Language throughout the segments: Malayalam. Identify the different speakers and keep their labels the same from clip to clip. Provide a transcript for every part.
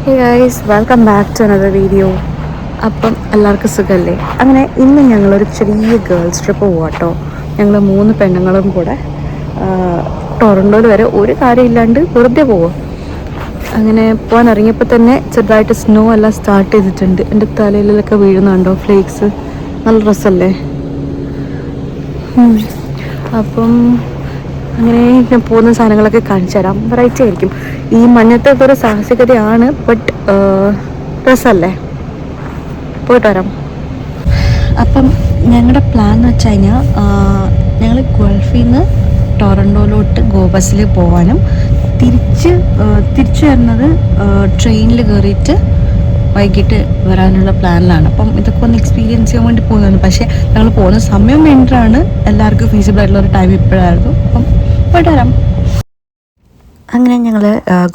Speaker 1: Hey guys, welcome back to another video. അപ്പം എല്ലാവർക്കും സുഖമല്ലേ? അങ്ങനെ ഇന്ന് ഞങ്ങളൊരു ചെറിയ ഗേൾസ് ട്രിപ്പ് പോവാട്ടോ. ഞങ്ങൾ 3 പെണ്ണുങ്ങളും കൂടെ ടൊറൻഡോയിൽ വരെ ഒരു കാര്യമില്ലാണ്ട് വെറുതെ പോവാം. അങ്ങനെ പോകാൻ ഇറങ്ങിയപ്പോൾ തന്നെ ചെറുതായിട്ട് സ്നോ എല്ലാം സ്റ്റാർട്ട് ചെയ്തിട്ടുണ്ട്. എൻ്റെ തലയിലൊക്കെ വീഴുന്നുണ്ടോ ഫ്ലേക്സ്? നല്ല രസമല്ലേ? അപ്പം അങ്ങനെ ഞാൻ പോകുന്ന സാധനങ്ങളൊക്കെ കാണിച്ചു തരാം. വെറൈറ്റി ആയിരിക്കും. ഈ മഞ്ഞത്തൊക്കെ ഒരു സാഹസികതയാണ്, ബട്ട് രസമല്ലേ? പോയിട്ട് വരാം. അപ്പം ഞങ്ങളുടെ പ്ലാൻ എന്ന് വെച്ച് കഴിഞ്ഞാൽ ഞങ്ങൾ ഗൾഫിൽ നിന്ന് ടൊറൻഡോയിലോട്ട് ഗോ ബസ്സിൽ പോകാനും തിരിച്ചു വരുന്നത് ട്രെയിനിൽ കയറിയിട്ട് വൈകിട്ട് വരാനുള്ള പ്ലാനിലാണ്. അപ്പം ഇതൊക്കെ ഒന്ന് എക്സ്പീരിയൻസ് ചെയ്യാൻ വേണ്ടി പോകുന്നതാണ്. പക്ഷേ ഞങ്ങൾ പോകുന്ന സമയം വേണ്ടിയിട്ടാണ് എല്ലാവർക്കും ഫീസിബിൾ ആയിട്ടുള്ള ഒരു ടൈം ഇപ്പോഴായിരുന്നു. അപ്പം പോയിട്ട് വരാം. അങ്ങനെ ഞങ്ങൾ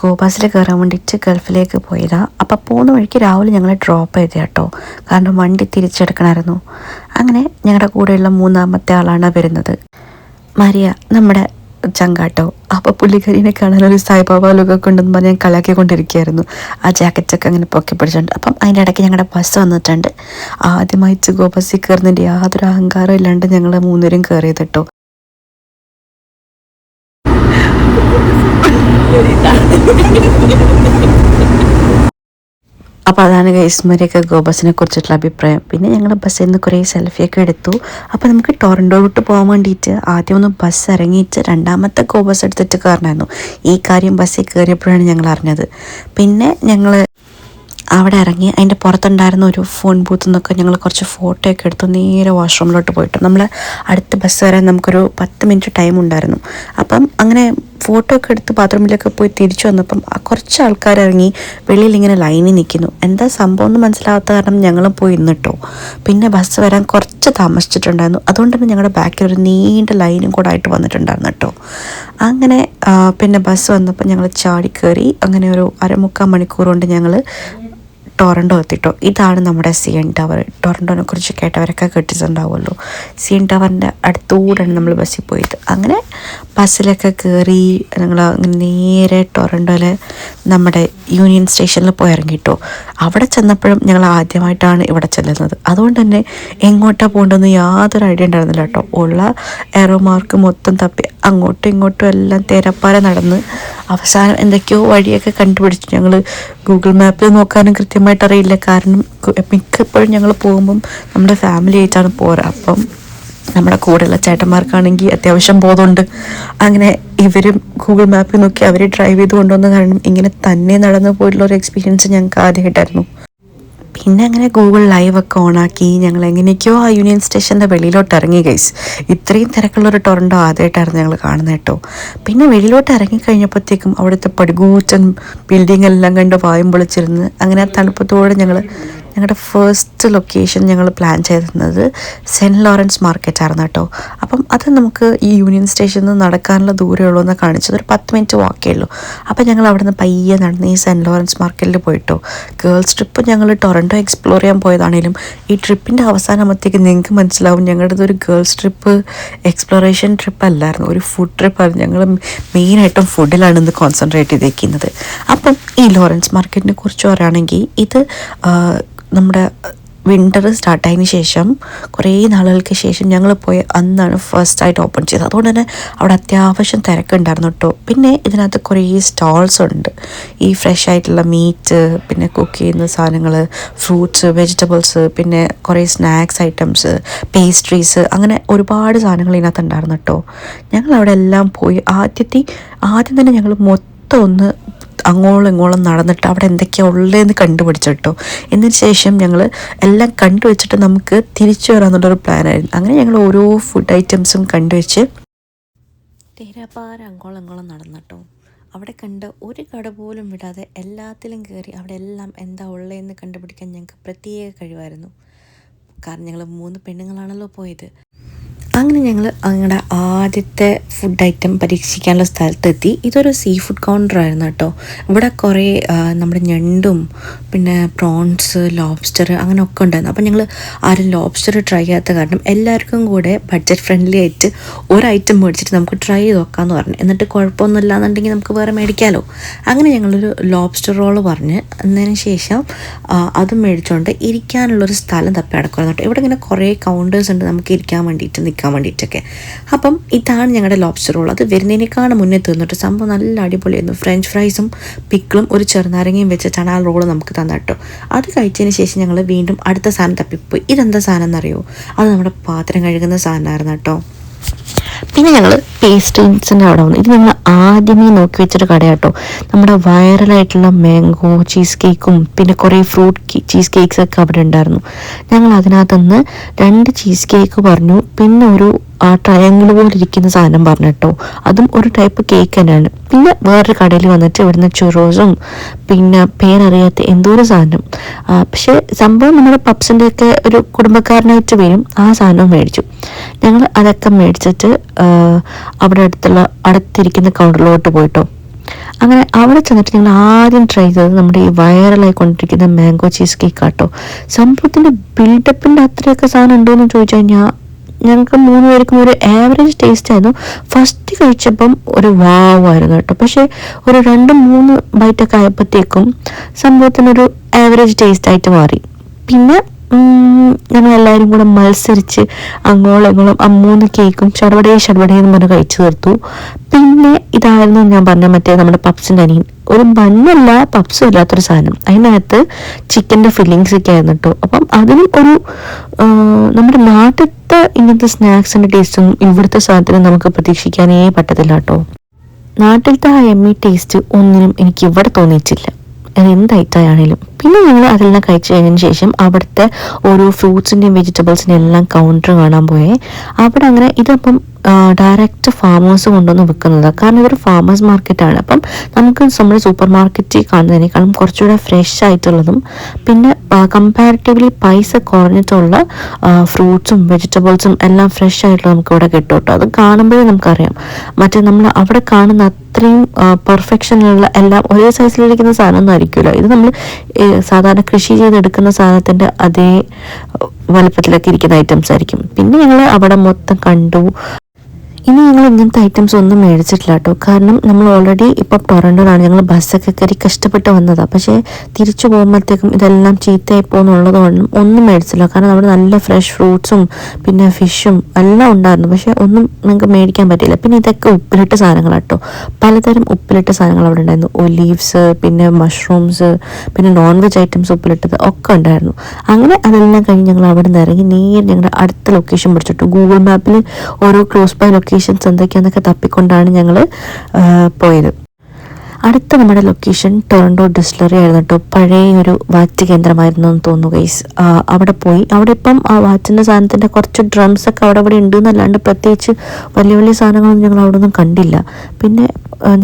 Speaker 1: ഗോ ബസ്സിൽ കയറാൻ വേണ്ടിയിട്ട് ഗൾഫിലേക്ക് പോയതാണ്. അപ്പോൾ പോകുന്ന വഴിക്ക് രാവിലെ ഞങ്ങൾ ഡ്രോപ്പ് ചെയ്ത കേട്ടോ, കാരണം വണ്ടി തിരിച്ചെടുക്കണമായിരുന്നു. അങ്ങനെ ഞങ്ങളുടെ കൂടെയുള്ള 3-ാമത്തെ ആളാണ് വരുന്നത്, മരിയ, നമ്മുടെ ചങ്കാട്ടോ. അപ്പോൾ പുള്ളിക്കാരിനെ കാണാൻ ഒരു സായിബാബ ലുക്കൊക്കെ ഉണ്ടെന്ന് പറഞ്ഞ് ഞാൻ കളിയാക്കിക്കൊണ്ടിരിക്കുകയായിരുന്നു. ആ ജാക്കറ്റൊക്കെ അങ്ങനെ പൊക്കി പിടിച്ചിട്ടുണ്ട്. അപ്പം അതിൻ്റെ ഇടയ്ക്ക് ഞങ്ങളുടെ ബസ് വന്നിട്ടുണ്ട്. ആദ്യമായിട്ട് ഗോ ബസ്സിൽ കയറുന്നതിൻ്റെ യാതൊരു അഹങ്കാരം ഇല്ലാണ്ട് ഞങ്ങൾ 3 പേരും കയറിയത് കേട്ടോ. അപ്പോൾ അതാണ് ഗൈസ്മരിയൊക്കെ ഗോ ബസ്സിനെ കുറിച്ചിട്ടുള്ള അഭിപ്രായം. പിന്നെ ഞങ്ങൾ ബസ്സിൽ നിന്ന് കുറേ സെൽഫിയൊക്കെ എടുത്തു. അപ്പോൾ നമുക്ക് ടൊറൻഡോ വിട്ട് പോകാൻ വേണ്ടിയിട്ട് ആദ്യം ഒന്ന് ബസ് ഇറങ്ങിയിട്ട് 2-ാമത്തെ ഗോ ബസ് എടുത്തിട്ട് കയറണമായിരുന്നു. ഈ കാര്യം ബസ്സിൽ കയറിയപ്പോഴാണ് ഞങ്ങൾ അറിഞ്ഞത്. പിന്നെ ഞങ്ങൾ അവിടെ ഇറങ്ങി അതിൻ്റെ പുറത്തുണ്ടായിരുന്ന ഒരു ഫോൺ ബൂത്തിൽ നിന്നൊക്കെ ഞങ്ങൾ കുറച്ച് ഫോട്ടോ ഒക്കെ എടുത്തു നേരെ വാഷ്റൂമിലോട്ട് പോയിട്ട് നമ്മൾ അടുത്ത ബസ് വരാൻ നമുക്കൊരു 10 മിനിറ്റ് ടൈം ഉണ്ടായിരുന്നു. അപ്പം അങ്ങനെ ഫോട്ടോ ഒക്കെ എടുത്ത് ബാത്റൂമിലൊക്കെ പോയി തിരിച്ചു വന്നപ്പം കുറച്ച് ആൾക്കാർ ഇറങ്ങി വെളിയിൽ ഇങ്ങനെ ലൈനിൽ നിൽക്കുന്നു. എന്താ സംഭവം എന്ന് മനസ്സിലാവാത്ത കാരണം ഞങ്ങളും പോയി ഇന്നിട്ടോ. പിന്നെ ബസ് വരാൻ കുറച്ച് താമസിച്ചിട്ടുണ്ടായിരുന്നു. അതുകൊണ്ട് തന്നെ ഞങ്ങളുടെ ബാക്കിൽ ഒരു നീണ്ട ലൈനും കൂടെ ആയിട്ട് വന്നിട്ടുണ്ടായിരുന്നു കേട്ടോ. അങ്ങനെ പിന്നെ ബസ് വന്നപ്പോൾ ഞങ്ങൾ ചാടി കയറി. അങ്ങനെ ഒരു 1/4 മണിക്കൂർ കൊണ്ട് ഞങ്ങൾ ടൊറൻഡോ എത്തിട്ടോ. ഇതാണ് നമ്മുടെ CN ടവർ. ടൊറൻഡോനെ കുറിച്ച് കേട്ടവരൊക്കെ കേട്ടിട്ടുണ്ടാവുമല്ലോ. CN ടവറിൻ്റെ അടുത്തൂടെയാണ് നമ്മൾ ബസ്സിൽ പോയത്. അങ്ങനെ ബസ്സിലൊക്കെ കയറി ഞങ്ങൾ അങ്ങനെ നേരെ ടൊറൻഡോയിലെ നമ്മുടെ യൂണിയൻ സ്റ്റേഷനിൽ പോയി ഇറങ്ങിട്ടോ. അവിടെ ചെന്നപ്പോഴും ഞങ്ങൾ ആദ്യമായിട്ടാണ് ഇവിടെ ചെല്ലുന്നത്. അതുകൊണ്ട് തന്നെ എങ്ങോട്ടാണ് പോകേണ്ടതെന്ന് യാതൊരു ഐഡിയ ഉണ്ടായിരുന്നില്ല കേട്ടോ. ഉള്ള എറോ മാർക്ക് മൊത്തം തപ്പി അങ്ങോട്ടും ഇങ്ങോട്ടും എല്ലാം തേരപ്പാര നടന്ന് അവസാനം എന്തൊക്കെയോ വഴിയൊക്കെ കണ്ടുപിടിച്ചു. ഞങ്ങൾ ഗൂഗിൾ മാപ്പിൽ നോക്കാനും കൃത്യമായിട്ട് അറിയില്ല, കാരണം മിക്കപ്പോഴും ഞങ്ങൾ പോകുമ്പം നമ്മുടെ ഫാമിലി ആയിട്ടാണ് പോരാ. അപ്പം നമ്മുടെ കൂടെയുള്ള ചേട്ടന്മാർക്കാണെങ്കിൽ അത്യാവശ്യം ബോധമുണ്ട്. അങ്ങനെ ഇവരും ഗൂഗിൾ മാപ്പിൽ നോക്കി അവർ ഡ്രൈവ് ചെയ്ത് കൊണ്ടുവന്ന കാരണം ഇങ്ങനെ തന്നെ നടന്നു പോയിട്ടുള്ള ഒരു എക്സ്പീരിയൻസ് ഞങ്ങൾക്ക് ആദ്യമായിട്ടായിരുന്നു. പിന്നെ അങ്ങനെ ഗൂഗിൾ ലൈവ് ഒക്കെ ഓണാക്കി ഞങ്ങൾ എങ്ങനെയൊക്കെയോ ആ യൂണിയൻ സ്റ്റേഷൻ്റെ വെളിയിലോട്ട് ഇറങ്ങി ഗൈസ്. ഇത്രയും തിരക്കുള്ളൊരു ടൊറൻഡോ ആദ്യമായിട്ടായിരുന്നു ഞങ്ങൾ കാണുന്നത് കേട്ടോ. പിന്നെ വെളിയിലോട്ട് ഇറങ്ങിക്കഴിഞ്ഞപ്പോഴത്തേക്കും അവിടുത്തെ പടുകൂറ്റൻ ബിൽഡിംഗ് എല്ലാം കണ്ട് വായും പൊളിച്ചിരുന്ന് അങ്ങനെ ആ തണുപ്പത്തോടെ ഞങ്ങളുടെ ഫസ്റ്റ് ലൊക്കേഷൻ ഞങ്ങൾ പ്ലാൻ ചെയ്തിരുന്നത് സെൻറ്റ് ലോറൻസ് മാർക്കറ്റ് ആയിരുന്നു കേട്ടോ. അപ്പം അത് നമുക്ക് ഈ യൂണിയൻ സ്റ്റേഷനിൽ നിന്ന് നടക്കാനുള്ള ദൂരമുള്ളൂ എന്ന് കാണിച്ചത്. ഒരു 10 മിനിറ്റ് വാക്കേ ഉള്ളൂ. അപ്പം ഞങ്ങൾ അവിടെ നിന്ന് പയ്യെ നടന്ന് ഈ സെൻറ്റ് ലോറൻസ് മാർക്കറ്റിൽ പോയിട്ടോ. ഗേൾസ് ട്രിപ്പ് ഞങ്ങൾ ടൊറൻഡോ എക്സ്പ്ലോർ ചെയ്യാൻ പോയതാണെങ്കിലും ഈ ട്രിപ്പിൻ്റെ അവസാനമാകുമ്പോഴത്തേക്ക് നിങ്ങൾക്ക് മനസ്സിലാവും ഞങ്ങളുടേത് ഒരു ഗേൾസ് ട്രിപ്പ് എക്സ്പ്ലോറേഷൻ ട്രിപ്പ് അല്ലായിരുന്നു, ഒരു ഫുഡ് ട്രിപ്പായിരുന്നു. ഞങ്ങൾ മെയിനായിട്ടും ഫുഡിലാണ് ഇന്ന് കോൺസെൻട്രേറ്റ് ചെയ്തേക്കുന്നത്. അപ്പം ഈ ലോറൻസ് മാർക്കറ്റിനെ കുറിച്ച് പറയുകയാണെങ്കിൽ ഇത് നമ്മുടെ വിൻ്റർ സ്റ്റാർട്ടായതിന് ശേഷം കുറേ നാളുകൾക്ക് ശേഷം ഞങ്ങൾ പോയി അന്നാണ് ഫസ്റ്റായിട്ട് ഓപ്പൺ ചെയ്തത്. അതുകൊണ്ട് തന്നെ അവിടെ അത്യാവശ്യം തിരക്കുണ്ടായിരുന്നു കേട്ടോ. പിന്നെ ഇതിനകത്ത് കുറേ സ്റ്റാൾസ് ഉണ്ട്. ഈ ഫ്രഷ് ആയിട്ടുള്ള മീറ്റ്, പിന്നെ കുക്ക് ചെയ്യുന്ന സാധനങ്ങൾ, ഫ്രൂട്ട്സ്, വെജിറ്റബിൾസ്, പിന്നെ കുറേ സ്നാക്സ് ഐറ്റംസ്, പേസ്ട്രീസ്, അങ്ങനെ ഒരുപാട് സാധനങ്ങൾ ഇതിനകത്ത് ഉണ്ടായിരുന്നു കേട്ടോ. ഞങ്ങൾ അവിടെ എല്ലാം പോയി ആദ്യം തന്നെ ഞങ്ങൾ മൊത്തം ഒന്ന് അങ്ങോളം ഇങ്ങോളം നടന്നിട്ട് അവിടെ എന്തൊക്കെയാണ് ഉള്ളതെന്ന് കണ്ടുപിടിച്ചിട്ടോ. എന്നതിന് ശേഷം ഞങ്ങൾ എല്ലാം കണ്ടുവച്ചിട്ട് നമുക്ക് തിരിച്ചു വരാമെന്നുള്ളൊരു പ്ലാനായിരുന്നു. അങ്ങനെ ഞങ്ങൾ ഓരോ ഫുഡ് ഐറ്റംസും കണ്ടുവച്ച് തേരാപ്പാര അങ്ങോളം ഇങ്ങോളം നടന്നിട്ടോ. അവിടെ കണ്ട ഒരു കട പോലും വിടാതെ എല്ലാത്തിലും കയറി അവിടെ എല്ലാം എന്താ ഉള്ളതെന്ന് കണ്ടുപിടിക്കാൻ ഞങ്ങൾക്ക് പ്രത്യേക കഴിവായിരുന്നു. കാരണം ഞങ്ങൾ 3 പെണ്ണുങ്ങളാണല്ലോ പോയത്. അങ്ങനെ ഞങ്ങൾ ഞങ്ങളുടെ ആദ്യത്തെ ഫുഡ് ഐറ്റം പരീക്ഷിക്കാനുള്ള സ്ഥലത്തെത്തി. ഇതൊരു സീ ഫുഡ് കൗണ്ടറായിരുന്നു കേട്ടോ. ഇവിടെ കുറേ നമ്മുടെ ഞണ്ടും പിന്നെ പ്രോൺസ്, ലോബ്സ്റ്റർ അങ്ങനെ ഒക്കെ ഉണ്ടായിരുന്നു. അപ്പം ഞങ്ങൾ ആരും ലോബ്സ്റ്റർ ട്രൈ ചെയ്യാത്ത കാരണം എല്ലാവർക്കും കൂടെ ബഡ്ജറ്റ് ഫ്രണ്ട്ലി ആയിട്ട് ഒരു ഐറ്റം മേടിച്ചിട്ട് നമുക്ക് ട്രൈ ചെയ്ത് നോക്കാമെന്ന് പറഞ്ഞു. എന്നിട്ട് കുഴപ്പമൊന്നുമില്ല എന്നുണ്ടെങ്കിൽ നമുക്ക് വേറെ മേടിക്കാമല്ലോ. അങ്ങനെ ഞങ്ങളൊരു ലോബ്സ്റ്റർ റോള് പറഞ്ഞ് അതിന് ശേഷം അതും മേടിച്ചുകൊണ്ട് ഇരിക്കാനുള്ളൊരു സ്ഥലം തപ്പി അടക്കുമായിരുന്നു കേട്ടോ. ഇവിടെ ഇങ്ങനെ കുറേ കൗണ്ടേഴ്സ് ഉണ്ട് നമുക്ക് ഇരിക്കാൻ വേണ്ടിയിട്ട് നിൽക്കാൻ വേണ്ടിയിട്ടൊക്കെ. അപ്പം ഇതാണ് ഞങ്ങളുടെ ലോബ്സ്റ്റർ റോൾ. അത് വരുന്നതിനേക്കാളും മുന്നേ തീർന്നിട്ട് സംഭവം നല്ല അടിപൊളിയായിരുന്നു. ഫ്രഞ്ച് ഫ്രൈസും പിക്കിളും ഒരു ചെറുനാരങ്ങയും വെച്ചിട്ടാണ് ആ റോള് നമുക്ക് തന്നിട്ടോ. അത് കഴിച്ചതിന് ശേഷം ഞങ്ങൾ വീണ്ടും അടുത്ത സാധനം തപ്പിപ്പോയി. ഇതെന്താ സാധനം എന്നറിയോ? അത് നമ്മുടെ പാത്രം കഴുകുന്ന സാധനമായിരുന്നു കേട്ടോ. പിന്നെ ഞങ്ങൾ പേസ്ട്രീസിൻ്റെ അവിടെ വന്നു. ഇത് ഞങ്ങൾ ആദ്യമേ നോക്കി വെച്ചൊരു കടയാട്ടോ. നമ്മുടെ വൈറലായിട്ടുള്ള മാംഗോ ചീസ് കേക്കും പിന്നെ കുറേ ഫ്രൂട്ട് ചീസ് കേക്ക്സൊക്കെ അവിടെ ഉണ്ടായിരുന്നു. ഞങ്ങൾ അതിനകത്തുനിന്ന് 2 ചീസ് കേക്ക് പറഞ്ഞു. പിന്നെ ഒരു ട്രയാങ്കിൾ പോലെ ഇരിക്കുന്ന സാധനം പറഞ്ഞു കേട്ടോ. അതും ഒരു ടൈപ്പ് കേക്ക് തന്നെയാണ്. പിന്നെ വേറൊരു കടയിൽ വന്നിട്ട് ഇവിടുന്ന് ചുറോസും പിന്നെ പേരറിയാത്ത എന്തോ ഒരു സാധനം. പക്ഷേ സംഭവം നമ്മുടെ പപ്സിൻ്റെയൊക്കെ ഒരു കുടുംബക്കാരനായിട്ട് വരും. ആ സാധനം മേടിച്ചു. ഞങ്ങൾ അതൊക്കെ മേടിച്ചിട്ട് അവിടെ അടുത്തിരിക്കുന്ന കൗണ്ടറിലോട്ട് പോയിട്ടോ. അങ്ങനെ അവിടെ ചെന്നിട്ട് ഞങ്ങൾ ആദ്യം ട്രൈ ചെയ്തത് നമ്മുടെ ഈ വൈറലായിക്കൊണ്ടിരിക്കുന്ന മാംഗോ ചീസ് കേക്ക് ആട്ടോ. സംഭവത്തിൻ്റെ ബിൽഡപ്പിൻ്റെ അത്രയൊക്കെ സാധനം ഉണ്ടോ എന്ന് ചോദിച്ചു കഴിഞ്ഞാൽ ഞങ്ങൾക്ക് 3 പേർക്കും ഒരു ആവറേജ് ടേസ്റ്റ് ആയിരുന്നു. ഫസ്റ്റ് കഴിച്ചപ്പം ഒരു വാവായിരുന്നു കേട്ടോ. പക്ഷേ ഒരു 2-3 ബൈറ്റൊക്കെ ആയപ്പോഴത്തേക്കും സംഭവത്തിനൊരു ആവറേജ് ടേസ്റ്റ് ആയിട്ട് മാറി. പിന്നെ ഞങ്ങളെല്ലാവരും കൂടെ മത്സരിച്ച് അങ്ങോളം ഇങ്ങോളം ആ 3 കേക്കും ഷടപടേ എന്ന് പറഞ്ഞ് കഴിച്ചു തീർത്തു. പിന്നെ ഇതായിരുന്നു ഞാൻ പറഞ്ഞ മറ്റേ നമ്മുടെ പപ്സിൻ്റെ അനിയൻ. ഒരു ബണ്ണല്ല പപ്സും ഇല്ലാത്തൊരു സാധനം. അതിനകത്ത് ചിക്കൻ്റെ ഫില്ലിങ്സ് ഒക്കെ ആയിരുന്നു കേട്ടോ. അപ്പം അതിനും ഒരു നമ്മുടെ നാട്ടിലത്തെ ഇങ്ങനത്തെ സ്നാക്സിൻ്റെ ടേസ്റ്റും ഇവിടുത്തെ സാധനത്തിനും നമുക്ക് പ്രതീക്ഷിക്കാനേ പറ്റത്തില്ല കേട്ടോ. നാട്ടിലത്തെ ആ എമ്മി ടേസ്റ്റ് ഒന്നിനും എനിക്ക് ഇവിടെ തോന്നിയിട്ടില്ല, എന്ത് ഐറ്റമാണേലും. പിന്നെ ഞങ്ങൾ അതെല്ലാം കഴിച്ചു കഴിഞ്ഞതിന് ശേഷം അവിടുത്തെ ഓരോ ഫ്രൂട്ട്സിൻ്റെയും വെജിറ്റബിൾസിൻ്റെയും എല്ലാം കൗണ്ടർ കാണാൻ പോയേ. അവിടെ അങ്ങനെ ഇതപ്പം ഡയറക്റ്റ് ഫാമേഴ്സ് കൊണ്ടുവന്ന് വിൽക്കുന്നതാണ്. കാരണം ഇതൊരു ഫാമേഴ്സ് മാർക്കറ്റാണ്. അപ്പം നമുക്ക് നമ്മുടെ സൂപ്പർ മാർക്കറ്റിൽ കാണുന്നതിനേക്കാളും കുറച്ചുകൂടെ ഫ്രഷ് ആയിട്ടുള്ളതും പിന്നെ കമ്പാരിറ്റീവ്ലി പൈസ കുറഞ്ഞിട്ടുള്ള ഫ്രൂട്ട്സും വെജിറ്റബിൾസും എല്ലാം ഫ്രഷ് ആയിട്ടുള്ള നമുക്ക് ഇവിടെ കിട്ടും കേട്ടോ. അത് കാണുമ്പോഴേ നമുക്കറിയാം. മറ്റേ നമ്മൾ അവിടെ കാണുന്ന അത്രയും പെർഫെക്ഷനുള്ള എല്ലാം ഒരേ സൈസിലിരിക്കുന്ന സാധനമൊന്നും ആയിരിക്കുമല്ലോ. ഇത് നമ്മൾ സാധാരണ കൃഷി ചെയ്തെടുക്കുന്ന സാധനത്തിൻ്റെ അതേ വലുപ്പത്തിലൊക്കെ ഇരിക്കുന്ന ഐറ്റംസ് ആയിരിക്കും. പിന്നെ ഞങ്ങൾ അവിടെ മൊത്തം കണ്ടു. ഇനി ഞങ്ങൾ ഇങ്ങനത്തെ ഐറ്റംസ് ഒന്നും മേടിച്ചിട്ടില്ല കേട്ടോ. കാരണം നമ്മൾ ഓൾറെഡി ഇപ്പം ടൊറൻറ്റോയിലാണ്. ഞങ്ങൾ ബസ്സൊക്കെ കയറി കഷ്ടപ്പെട്ട് വന്നതാണ്. പക്ഷേ തിരിച്ചു പോകുമ്പോഴത്തേക്കും ഇതെല്ലാം ചീത്തയായി പോകുന്നുള്ളത് കൊണ്ടും ഒന്നും മേടിച്ചില്ല. കാരണം അവിടെ നല്ല ഫ്രഷ് ഫ്രൂട്ട്സും പിന്നെ ഫിഷും എല്ലാം ഉണ്ടായിരുന്നു. പക്ഷേ ഒന്നും നിങ്ങൾക്ക് മേടിക്കാൻ പറ്റില്ല. പിന്നെ ഇതൊക്കെ ഉപ്പിലിട്ട സാധനങ്ങളാണ് കേട്ടോ. പലതരം ഉപ്പിലിട്ട സാധനങ്ങൾ അവിടെ ഉണ്ടായിരുന്നു. ഒലീവ്സ് പിന്നെ മഷ്റൂംസ് പിന്നെ നോൺ വെജ് ഐറ്റംസ് ഉപ്പിലിട്ടത് ഒക്കെ ഉണ്ടായിരുന്നു. അങ്ങനെ അതെല്ലാം കഴിഞ്ഞ് ഞങ്ങൾ അവിടെ നിന്ന് ഇറങ്ങി നേരെ ഞങ്ങളുടെ അടുത്ത ലൊക്കേഷൻ പിടിച്ചിട്ടു. ഗൂഗിൾ മാപ്പിൽ ഓരോ ക്ലോസ് ബൈ ലൊക്കേഷൻസ് എന്തൊക്കെയാണെന്നൊക്കെ തപ്പിക്കൊണ്ടാണ് ഞങ്ങൾ പോയത്. അടുത്ത നമ്മുടെ ലൊക്കേഷൻ ടൊറൻറ്റോ ഡിസ്റ്റിലറി ആയിരുന്നു കേട്ടോ. പഴയ ഒരു വാറ്റ് കേന്ദ്രമായിരുന്നു എന്ന് തോന്നുന്നു ഗൈസ്. അവിടെ പോയി. അവിടെ ഇപ്പം ആ വാറ്റിൻ്റെ സാധനത്തിൻ്റെ കുറച്ച് ഡ്രംസൊക്കെ അവിടെ ഉണ്ട് എന്നല്ലാണ്ട് പ്രത്യേകിച്ച് വലിയ സാധനങ്ങളൊന്നും ഞങ്ങൾ അവിടെ ഒന്നും കണ്ടില്ല. പിന്നെ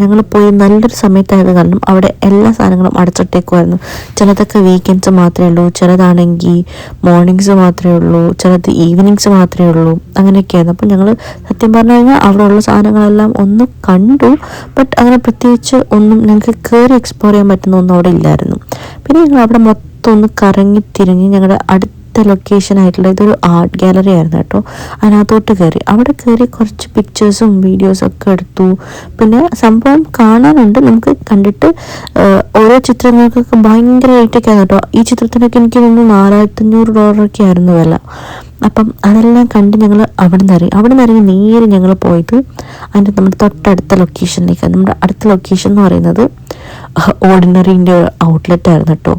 Speaker 1: ഞങ്ങൾ പോയി നല്ലൊരു സമയത്തായത് കാരണം അവിടെ എല്ലാ സാധനങ്ങളും അടച്ചിട്ടേക്കുമായിരുന്നു. ചിലതൊക്കെ വീക്കെൻഡ്സ് മാത്രമേ ഉള്ളൂ, ചിലതാണെങ്കിൽ മോർണിംഗ്സ് മാത്രമേ ഉള്ളൂ, ചിലത് ഈവനിങ്സ് മാത്രമേ ഉള്ളൂ, അങ്ങനെയൊക്കെയായിരുന്നു. അപ്പം ഞങ്ങൾ സത്യം പറഞ്ഞു കഴിഞ്ഞാൽ അവിടെ ഉള്ള സാധനങ്ങളെല്ലാം ഒന്ന് കണ്ടു. ബട്ട് അങ്ങനെ പ്രത്യേകിച്ച് ഒന്നും ഞങ്ങൾക്ക് കയറി എക്സ്പ്ലോർ ചെയ്യാൻ പറ്റുന്ന ഒന്നും അവിടെ ഇല്ലായിരുന്നു. പിന്നെ ഞങ്ങൾ അവിടെ മൊത്തം ഒന്ന് കറങ്ങി തിരിഞ്ഞ് ഞങ്ങളുടെ അടുത്ത ലൊക്കേഷൻ ആയിട്ടുള്ള ഇതൊരു ആർട്ട് ഗാലറി ആയിരുന്നു കേട്ടോ. അതിനകത്തോട്ട് കയറി. അവിടെ കയറി കുറച്ച് പിക്ചേഴ്സും വീഡിയോസും ഒക്കെ എടുത്തു. പിന്നെ സംഭവം കാണാനുണ്ട്. നമുക്ക് കണ്ടിട്ട് ഓരോ ചിത്രങ്ങൾക്കൊക്കെ ഭയങ്കര റേറ്റൊക്കെ ആയിരുന്നു കേട്ടോ. ഈ ചിത്രത്തിനൊക്കെ എനിക്ക് തോന്നുന്നു $4500 ആയിരുന്നു വില. അപ്പം അതെല്ലാം കണ്ട് ഞങ്ങൾ അവിടെ നിന്ന് ഇറങ്ങി നേരെ ഞങ്ങൾ പോയത് അതിൻ്റെ നമ്മുടെ തൊട്ടടുത്ത ലൊക്കേഷനിലേക്ക്. നമ്മുടെ അടുത്ത ലൊക്കേഷൻ എന്ന് പറയുന്നത് ഓർഡിനറിൻ്റെ ഔട്ട്ലെറ്റ് ആയിരുന്നു കേട്ടോ.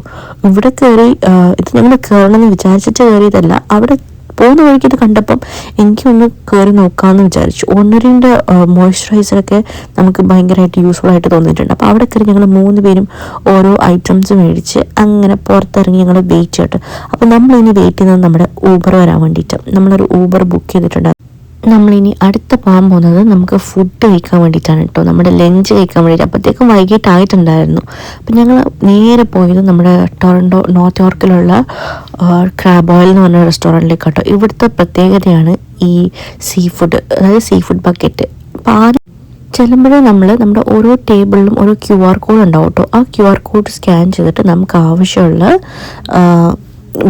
Speaker 1: ഇവിടെ കയറി ഇത് ഞങ്ങൾ കയറണമെന്ന് വിചാരിച്ചിട്ട് കയറിയതല്ല. അവിടെ പോകുന്ന വഴിക്ക് ഇത് കണ്ടപ്പം എനിക്കൊന്ന് കയറി നോക്കാമെന്ന് വിചാരിച്ചു. ഓർഡിനറിൻ്റെ മോയ്സ്ചറൈസറൊക്കെ നമുക്ക് ഭയങ്കരമായിട്ട് യൂസ്ഫുൾ ആയിട്ട് തോന്നിയിട്ടുണ്ട്. അപ്പോൾ അവിടെ കയറി ഞങ്ങൾ 3 പേരും ഓരോ ഐറ്റംസ് മേടിച്ച് അങ്ങനെ പുറത്തിറങ്ങി ഞങ്ങൾ വെയിറ്റ് ചെയ്തിട്ട്. അപ്പോൾ നമ്മളിനി വെയിറ്റ് ചെയ്യുന്നത് നമ്മുടെ ഊബർ വരാൻ വേണ്ടിയിട്ട്. നമ്മളൊരു ഊബർ ബുക്ക് ചെയ്തിട്ടുണ്ട്. നമ്മളിനി അടുത്ത പോകാൻ പോകുന്നത് നമുക്ക് ഫുഡ് കഴിക്കാൻ വേണ്ടിയിട്ടാണ് കേട്ടോ. നമ്മുടെ ലഞ്ച് കഴിക്കാൻ വേണ്ടിയിട്ട്. അപ്പോഴത്തേക്കും വൈകിട്ടായിട്ടുണ്ടായിരുന്നു. അപ്പം ഞങ്ങൾ നേരെ പോയത് നമ്മുടെ ടൊറൻറ്റോ നോർത്ത് യോർക്കിലുള്ള ക്രാബ് ഓയിൽ എന്ന് പറഞ്ഞ റെസ്റ്റോറൻറ്റിലേക്ക് കേട്ടോ. ഇവിടുത്തെ പ്രത്യേകതയാണ് ഈ സീ ഫുഡ്, അതായത് സീ ഫുഡ് ബക്കറ്റ്. അപ്പോൾ ആദ്യം ചെല്ലുമ്പോഴേ നമ്മുടെ ഓരോ ടേബിളിലും ഓരോ QR കോഡ് ഉണ്ടാവും കേട്ടോ. ആ QR കോഡ് സ്കാൻ ചെയ്തിട്ട് നമുക്ക് ആവശ്യമുള്ള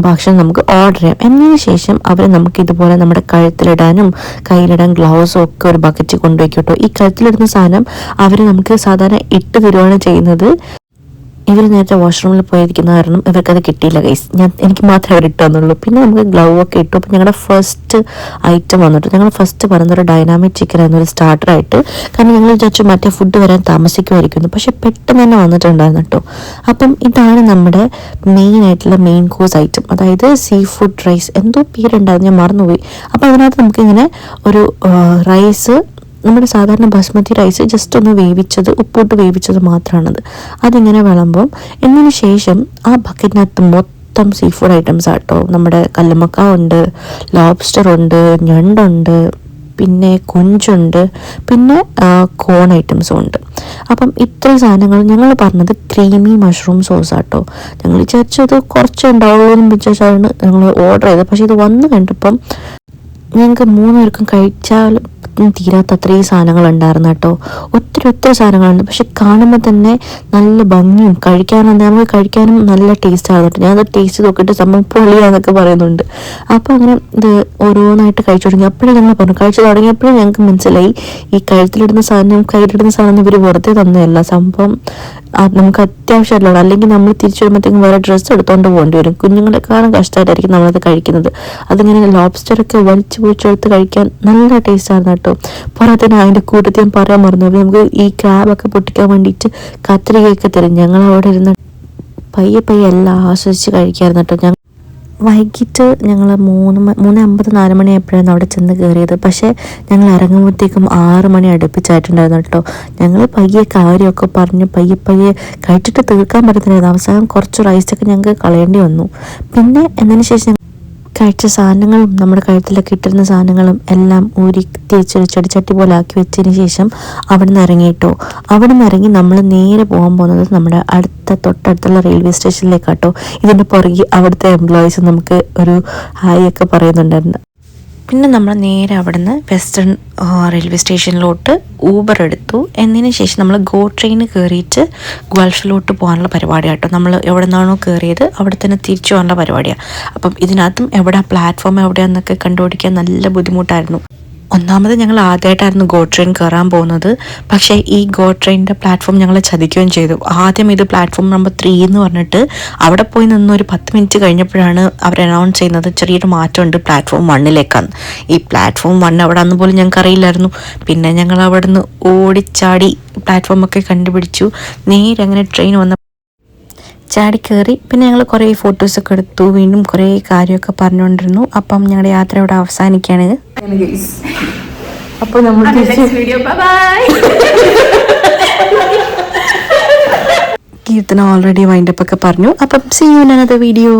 Speaker 1: ഭക്ഷണം നമുക്ക് ഓർഡർ ചെയ്യാം. എന്നതിന് ശേഷം അവർ നമുക്ക് ഇതുപോലെ നമ്മുടെ കഴുത്തിലിടാനും കയ്യിലിടാൻ ഗ്ലൗസും ഒക്കെ ഒരു ബക്കറ്റ് കൊണ്ടുവയ്ക്കും കേട്ടോ. ഈ കഴുത്തിലിടുന്ന സാധനം അവർ നമുക്ക് സാധാരണ ഇട്ട് തരുവാണ് ചെയ്യുന്നത്. ഇവർ നേരത്തെ വാഷ്റൂമിൽ പോയിരിക്കുന്ന കാരണം ഇവർക്കത് കിട്ടിയില്ല ഗൈസ്. എനിക്ക് മാത്രമേ അവർ ഇട്ട് തന്നുള്ളൂ. പിന്നെ നമുക്ക് ഗ്ലൗ ഒക്കെ ഇട്ടു. അപ്പോൾ ഞങ്ങളുടെ ഫസ്റ്റ് ഐറ്റം വന്നിട്ട് ഞങ്ങൾ ഫസ്റ്റ് പറയുന്നൊരു ഡൈനാമിക് ചിക്കൻ എന്നൊരു സ്റ്റാർട്ടറായിട്ട്. കാരണം ഞങ്ങൾ വിചാരിച്ചു മറ്റേ ഫുഡ് വരാൻ താമസിക്കുമായിരിക്കുന്നു, പക്ഷെ പെട്ടെന്ന് തന്നെ വന്നിട്ടുണ്ടായിരുന്നു കേട്ടോ. അപ്പം ഇതാണ് നമ്മുടെ മെയിൻ കോഴ്സ് ഐറ്റം, അതായത് സീ ഫുഡ് റൈസ്. എന്തോ പേരുണ്ടായിരുന്നു, ഞാൻ മറന്നുപോയി. അപ്പോൾ അതിനകത്ത് നമുക്കിങ്ങനെ ഒരു റൈസ്, നമ്മുടെ സാധാരണ ബാസ്മതി റൈസ് ജസ്റ്റ് ഒന്ന് വേവിച്ചത്, ഉപ്പിട്ട് വേവിച്ചത് മാത്രമാണത്. അതിങ്ങനെ വിളമ്പും. എന്നതിന് ശേഷം ആ ബക്കറ്റിനകത്ത് മൊത്തം സീ ഫുഡ് ഐറ്റംസ് ആട്ടോ. നമ്മുടെ കല്ലുമക്ക ഉണ്ട്, ലോബ്സ്റ്റർ ഉണ്ട്, ഞണ്ടുണ്ട്, പിന്നെ കൊഞ്ചുണ്ട്, പിന്നെ കോൺ ഐറ്റംസും ഉണ്ട്. അപ്പം ഇത്രയും സാധനങ്ങൾ ഞങ്ങൾ പറഞ്ഞത് ക്രീമി മഷ്റൂം സോസ് ആട്ടോ. ഞങ്ങൾ വിചാരിച്ചത് കുറച്ച് ഉണ്ടാവുള്ളൂ എന്ന് വിചാരിച്ചാണ് ഞങ്ങൾ ഓർഡർ ചെയ്തത്. പക്ഷെ ഇത് വന്ന് കണ്ടപ്പം ഞങ്ങൾക്ക് 3 പേർക്കും കഴിച്ചാൽ തീരാത്ത അത്രയും സാധനങ്ങൾ ഉണ്ടായിരുന്നു കേട്ടോ. ഒത്തിരി സാധനങ്ങളുണ്ട്. പക്ഷെ കാണുമ്പോൾ തന്നെ നല്ല ഭംഗിയും നമുക്ക് കഴിക്കാനും നല്ല ടേസ്റ്റ് ആകുന്നുണ്ട്. ഞാനത് ടേസ്റ്റ് നോക്കിയിട്ട് സംഭവം പൊളിയാന്നൊക്കെ പറയുന്നുണ്ട്. അപ്പോൾ അങ്ങനെ ഇത് ഓരോന്നായിട്ട് കഴിച്ചു തുടങ്ങി. അപ്പോഴും ഞങ്ങൾ പറഞ്ഞു, കഴിച്ചു തുടങ്ങിയപ്പോഴും ഞങ്ങൾക്ക് മനസ്സിലായി ഈ കഴുത്തിലിടുന്ന സാധനം ഇവർ വെറുതെ തന്നതല്ല. സംഭവം നമുക്ക് അത്യാവശ്യമല്ലോ. അല്ലെങ്കിൽ നമ്മൾ തിരിച്ചു വരുമ്പോഴത്തേക്കും വേറെ ഡ്രസ്സ് എടുത്തുകൊണ്ട് പോകേണ്ടി വരും. കുഞ്ഞുങ്ങളെക്കാളും കഷ്ടമായിട്ടായിരിക്കും നമ്മളത് കഴിക്കുന്നത്. അതിങ്ങനെ ലോബ്സ്റ്ററൊക്കെ വലിച്ചു പൊളിച്ചെടുത്ത് കഴിക്കാൻ നല്ല ടേസ്റ്റ് ആയിരുന്നു കേട്ടോ. പോരാത്തന്നെ അതിൻ്റെ കൂട്ടത്തിൽ ഞാൻ പറയാൻ മറന്നു, നമുക്ക് ഈ ക്രാബൊക്കെ പൊട്ടിക്കാൻ വേണ്ടിയിട്ട് കത്രികയൊക്കെ തരും. ഞങ്ങൾ അവിടെ ഇരുന്ന് പയ്യെ എല്ലാം ആസ്വദിച്ച് കഴിക്കായിരുന്നു കേട്ടോ. വൈകിട്ട് ഞങ്ങൾ 3:50 4 മണിയായപ്പോഴാണ് അവിടെ ചെന്ന് കയറിയത്. പക്ഷേ ഞങ്ങൾ ഇറങ്ങുമ്പോഴത്തേക്കും 6 മണി അടുപ്പിച്ചായിട്ടുണ്ടായിരുന്നു കേട്ടോ. ഞങ്ങൾ പയ്യെ കാര്യമൊക്കെ പറഞ്ഞ് പയ്യെ കഴിച്ചിട്ട് തീർക്കാൻ പറ്റുന്നില്ലായിരുന്നു. അവസാനം കുറച്ച് റൈസൊക്കെ ഞങ്ങൾക്ക് കളയേണ്ടി വന്നു. പിന്നെ എന്നതിന് ശേഷം കഴിച്ച സാധനങ്ങളും നമ്മുടെ കഴുത്തിലൊക്കെ ഇട്ടിരുന്ന സാധനങ്ങളും എല്ലാം ഊരി തേച്ചൊരു ചെടിച്ചട്ടി പോലെ ആക്കി വെച്ചതിന് ശേഷം അവിടെ നിന്ന് ഇറങ്ങിയിട്ടോ. അവിടെ നിന്ന് ഇറങ്ങി നമ്മൾ നേരെ പോകാൻ പോകുന്നത് നമ്മുടെ തൊട്ടടുത്തുള്ള റെയിൽവേ സ്റ്റേഷനിലേക്കാട്ടോ. ഇതിൻ്റെ പുറകെ അവിടുത്തെ എംപ്ലോയീസ് നമുക്ക് ഒരു ഹായ് ഒക്കെ പറയുന്നുണ്ടായിരുന്നു. പിന്നെ നമ്മൾ നേരെ അവിടെ നിന്ന് വെസ്റ്റേൺ റെയിൽവേ സ്റ്റേഷനിലോട്ട് ഊബർ എടുത്തു. എന്നതിന് ശേഷം നമ്മൾ ഗോ ട്രെയിൻ കയറിയിട്ട് ഗൾഫിലോട്ട് പോകാനുള്ള പരിപാടിയാണ് കേട്ടോ. നമ്മൾ എവിടെ നിന്നാണോ കയറിയത് അവിടെ തന്നെ തിരിച്ചു പോകാനുള്ള പരിപാടിയാണ്. അപ്പം ഇതിനകത്തും പ്ലാറ്റ്ഫോം എവിടെയാണെന്നൊക്കെ കണ്ടുപിടിക്കാൻ നല്ല ബുദ്ധിമുട്ടായിരുന്നു. ഒന്നാമത് ഞങ്ങൾ ആദ്യമായിട്ടായിരുന്നു ഗോ ട്രെയിൻ കയറാൻ പോകുന്നത്. പക്ഷേ ഈ ഗോ ട്രെയിനിൻ്റെ പ്ലാറ്റ്ഫോം ഞങ്ങളെ ചതിക്കുകയും ചെയ്തു. ആദ്യം ഇത് പ്ലാറ്റ്ഫോം നമ്പർ 3 എന്ന് പറഞ്ഞിട്ട് അവിടെ പോയി നിന്ന് ഒരു 10 മിനിറ്റ് കഴിഞ്ഞപ്പോഴാണ് അവർ അനൗൺസ് ചെയ്യുന്നത് ചെറിയൊരു മാറ്റമുണ്ട് പ്ലാറ്റ്ഫോം 1-ലേക്കാണ്. ഈ പ്ലാറ്റ്ഫോം 1 എവിടെ ആണെന്ന് പോലും ഞങ്ങൾക്ക് അറിയില്ലായിരുന്നു. പിന്നെ ഞങ്ങൾ അവിടെ നിന്ന് ഓടിച്ചാടി പ്ലാറ്റ്ഫോമൊക്കെ കണ്ടുപിടിച്ചു. നേരെ അങ്ങനെ ട്രെയിൻ വന്ന ചാടി കയറി. പിന്നെ ഞങ്ങൾ കുറേ ഫോട്ടോസൊക്കെ എടുത്തു. വീണ്ടും കുറേ കാര്യമൊക്കെ പറഞ്ഞുകൊണ്ടിരുന്നു. അപ്പം ഞങ്ങളുടെ യാത്ര ഇവിടെ അവസാനിക്കുകയാണ്. അപ്പോൾ നമ്മൾ കീർത്തന ഓൾറെഡി വൈൻഡപ്പ് ഒക്കെ പറഞ്ഞു. അപ്പം see you in another video.